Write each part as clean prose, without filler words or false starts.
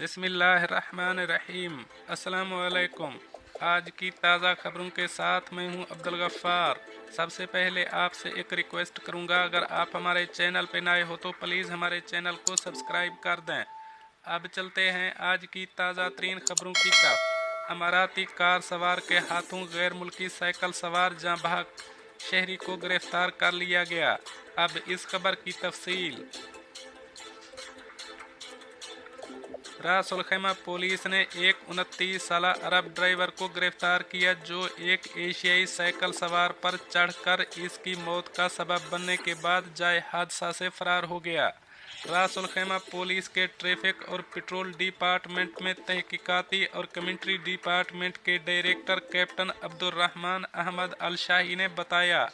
बिस्मिल्लाहिर्रहमानिर्रहीम। अस्सलामुअलैकुम। आज की ताज़ा खबरों के साथ मैं हूं अब्दुल गफ्फार। सबसे पहले आपसे एक रिक्वेस्ट करूंगा, अगर आप हमारे चैनल पर नए हो तो प्लीज़ हमारे चैनल को सब्सक्राइब कर दें। अब चलते हैं आज की ताज़ा तरीन खबरों की तरफ। अमाराती कार सवार के हाथों गैर मुल्की साइकिल सवार जाँ-बहक शहरी को गिरफ्तार कर लिया गया। अब इस खबर की तफसील। रास अल खैमा पुलिस ने एक 29 साला अरब ड्राइवर को गिरफ्तार किया जो एक एशियाई साइकिल सवार पर चढ़कर इसकी मौत का सबब बनने के बाद जाए हादसा से फरार हो गया। रास अल खैमा पुलिस के ट्रैफिक और पेट्रोल डिपार्टमेंट में तहकीकाती और कमेंट्री डिपार्टमेंट के डायरेक्टर कैप्टन अब्दुर्रहमान अहमद अल शाही ने बताया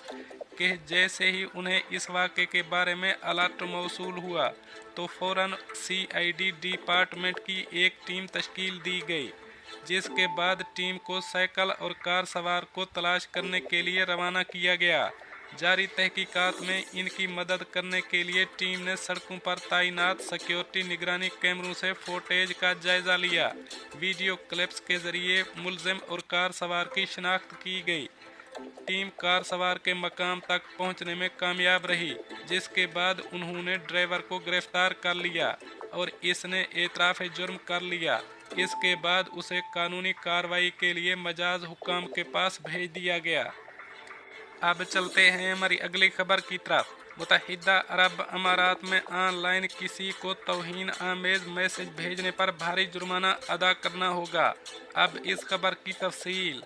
कि जैसे ही उन्हें इस वाक़े के बारे में अलर्ट मौसूल हुआ तो फ़ौरन CID डिपार्टमेंट की एक टीम तश्कील दी गई, जिसके बाद टीम को साइकिल और कार सवार को तलाश करने के लिए रवाना किया गया। जारी तहकीकात में इनकी मदद करने के लिए टीम ने सड़कों पर तैनात सिक्योरिटी निगरानी कैमरों से फुटेज का जायजा लिया। वीडियो क्लिप्स के जरिए मुलजिम और कार सवार की शिनाख्त की गई। टीम कार सवार के मकाम तक पहुंचने में कामयाब रही, जिसके बाद उन्होंने ड्राइवर को गिरफ्तार कर लिया और इसने एतराफ़ जुर्म कर लिया। इसके बाद उसे कानूनी कार्रवाई के लिए मजाज हुक्काम के पास भेज दिया गया। अब चलते हैं हमारी अगली खबर की तरफ। मुत्तहिदा अरब अमारात में ऑनलाइन किसी को तौहीन आमेज़ मैसेज भेजने पर भारी जुर्माना अदा करना होगा। अब इस खबर की तफसील।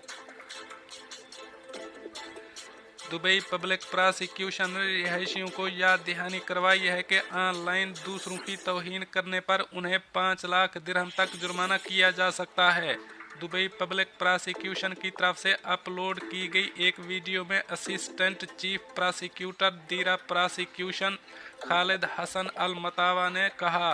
दुबई पब्लिक प्रॉसिक्यूशन ने रिहायशियों को याद दहानी करवाई है कि ऑनलाइन दूसरों की तौहीन करने पर उन्हें 5 लाख दिरहम तक जुर्माना किया जा सकता है। दुबई पब्लिक प्रॉसिक्यूशन की तरफ से अपलोड की गई एक वीडियो में असिस्टेंट चीफ प्रॉसिक्यूटर दीरा prosecution Khalid Hasan Al Mutawa ने कहा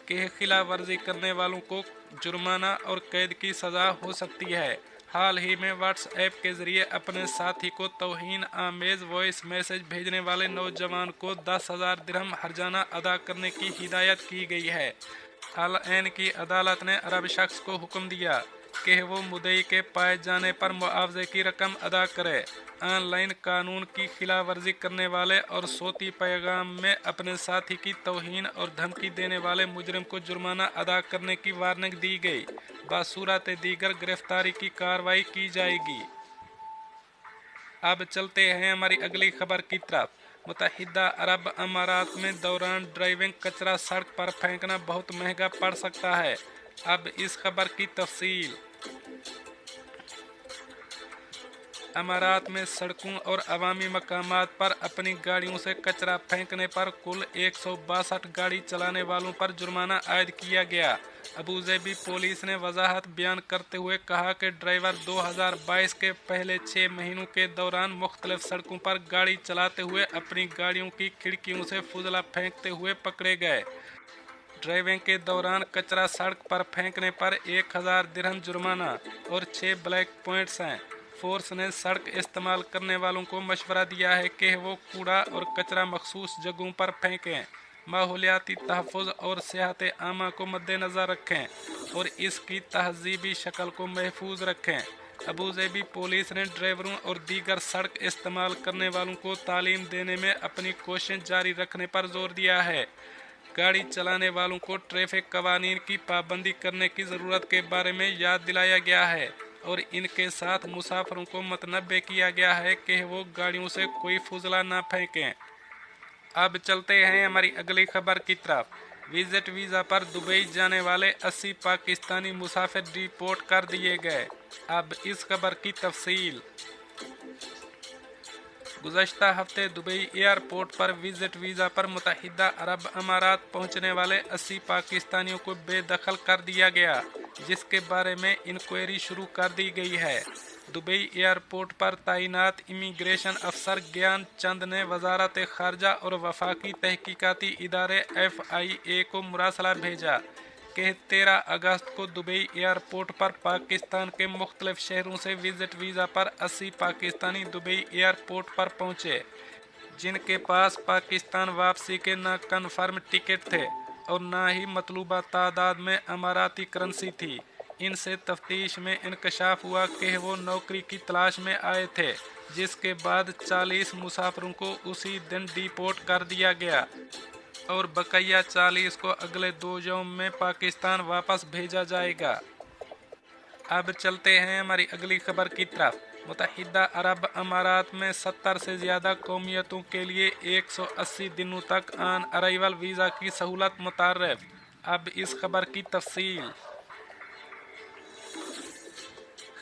कि खिलाफ वर्जी करने वालों को जुर्माना और कैद की सज़ा हो सकती है। हाल ही में व्हाट्सएप के जरिए अपने साथी को तौहीन आमेज वॉइस मैसेज भेजने वाले नौजवान को 10,000 दिरहम हर्जाना अदा करने की हिदायत की गई है। अल ऐन की अदालत ने अरब शख्स को हुक्म दिया कि वो मुद्दई के पाए जाने पर मुआवजे की रकम अदा करे। ऑनलाइन कानून की खिलाफ वर्जी करने वाले और सोती पैगाम में अपने साथी की तौहीन और धमकी देने वाले मुजरिम को जुर्माना अदा करने की वार्निंग दी गई। बासूरत दीगर गिरफ्तारी की कार्रवाई की जाएगी। अब चलते हैं हमारी अगली खबर की तरफ। मुत्तहिदा अरब अमारात में दौरान ड्राइविंग कचरा सड़क पर फेंकना बहुत महंगा पड़ सकता है। अब इस खबर की तफसील। अमारात में सड़कों और अवामी मकामात पर अपनी गाड़ियों से कचरा फेंकने पर कुल 162 गाड़ी चलाने वालों पर जुर्माना आयद किया गया। अबूज़ेबी पुलिस ने वजाहत बयान करते हुए कहा कि ड्राइवर 2022 के पहले 6 महीनों के दौरान मुख्तलिफ सड़कों पर गाड़ी चलाते हुए अपनी गाड़ियों की खिड़कियों से फुजला फेंकते हुए पकड़े गए। ड्राइविंग के दौरान कचरा सड़क पर फेंकने पर 1000 दिरहम जुर्माना और 6 ब्लैक पॉइंट्स हैं। फोर्स ने सड़क इस्तेमाल करने वालों को मशवरा दिया है कि वो कूड़ा और कचरा मखसूस जगहों पर फेंकें, माहौलियाती तहफ़्फ़ुज़ और सेहत आमा को मद्देनज़र रखें और इसकी तहज़ीबी शक्ल को महफूज रखें। अबूज़ेबी पुलिस ने ड्राइवरों और दीगर सड़क इस्तेमाल करने वालों को तालीम देने में अपनी कोशिश जारी रखने पर जोर दिया है। गाड़ी चलाने वालों को ट्रैफिक कवानीन की पाबंदी करने की ज़रूरत के बारे में याद दिलाया गया है और इनके साथ मुसाफिरों को मतनब्बे किया गया है कि वो गाड़ियों से कोई फुजला ना फेंकें। अब चलते हैं हमारी अगली खबर की तरफ। विजिट वीज़ा पर दुबई जाने वाले 80 पाकिस्तानी मुसाफिर डिपोर्ट कर दिए गए। अब इस खबर की तफसील। गुज़श्ता हफ्ते दुबई एयरपोर्ट पर विजिट वीज़ा पर मुत्तहिदा अरब अमारात पहुंचने वाले 80 पाकिस्तानियों को बेदखल कर दिया गया, जिसके बारे में इंक्वायरी शुरू कर दी गई है। दुबई एयरपोर्ट पर तैनात इमिग्रेशन अफसर ज्ञान चंद ने वजारत खारजा और वफाकी तहकीकाती इदारे FIA को मुरासला भेजा कि 13 अगस्त को दुबई एयरपोर्ट पर पाकिस्तान के मुख्तलिफ शहरों से विजिट वीज़ा पर 80 पाकिस्तानी दुबई एयरपोर्ट पर पहुँचे, जिनके पास पाकिस्तान वापसी के ना कन्फर्म टिकट थे और न ही मतलूबा तादाद में अमाराती करेंसी थी। इनसे तफ्तीश में इंकशाफ हुआ कि वो नौकरी की तलाश में आए थे, जिसके बाद 40 मुसाफिरों को उसी दिन डिपोर्ट कर दिया गया और बकाया 40 को अगले 2 यौम में पाकिस्तान वापस भेजा जाएगा। अब चलते हैं हमारी अगली खबर की तरफ। मुत्तहिदा अरब अमारात में 70 से ज़्यादा कौमियतों के लिए 180 दिनों तक ऑन अराइवल वीज़ा की सहूलत मुतर्रफ। अब इस खबर की तफसील।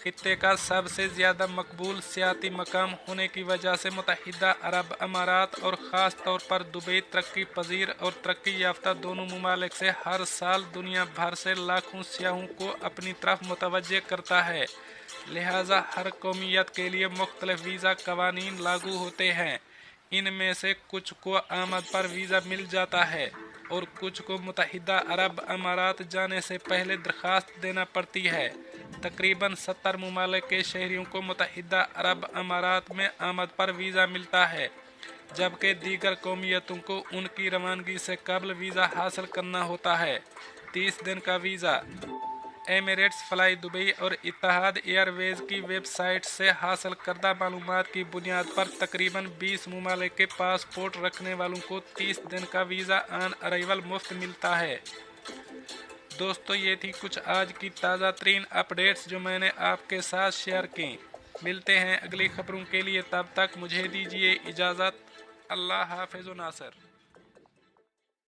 खित्ते का सबसे ज़्यादा मकबूल सियाती मकाम होने की वजह से मुत्तहिदा अरब अमारात और ख़ास तौर पर दुबई तरक्की पजीर और तरक्की याफ्ता दोनों ममालिक से हर साल दुनिया भर से लाखों सियाहों को अपनी तरफ मुतवज्जे करता है। लिहाजा हर कौमियत के लिए मुख्तलिफ वीज़ा कवानीन लागू होते हैं। इनमें से कुछ को आमद पर वीज़ा मिल जाता है और कुछ को मुत्तहिदा अरब अमारात जाने से पहले दरख्वास्त देना पड़ती है। तकरीबन 70 ममालिक के शहरियों को मुत्तहिदा अरब अमारात में आमद पर वीज़ा मिलता है, जबकि दीगर कौमियतों को उनकी रवानगी से कबल वीज़ा हासिल करना होता है। 30 दिन का वीज़ा एमिरेट्स, फ्लाई दुबई और इत्तेहाद एयरवेज़ की वेबसाइट से हासिल करदा मालूमात की बुनियाद पर तकरीबन 20 ममालिक के पासपोर्ट रखने वालों को 30 दिन का वीज़ा ऑन अराइवल मुफ्त मिलता है। दोस्तों, ये थी कुछ आज की ताज़ा तरीन अपडेट्स जो मैंने आपके साथ शेयर की। मिलते हैं अगली खबरों के लिए, तब तक मुझे दीजिए इजाज़त। अल्लाह हाफ़िज़ नासिर।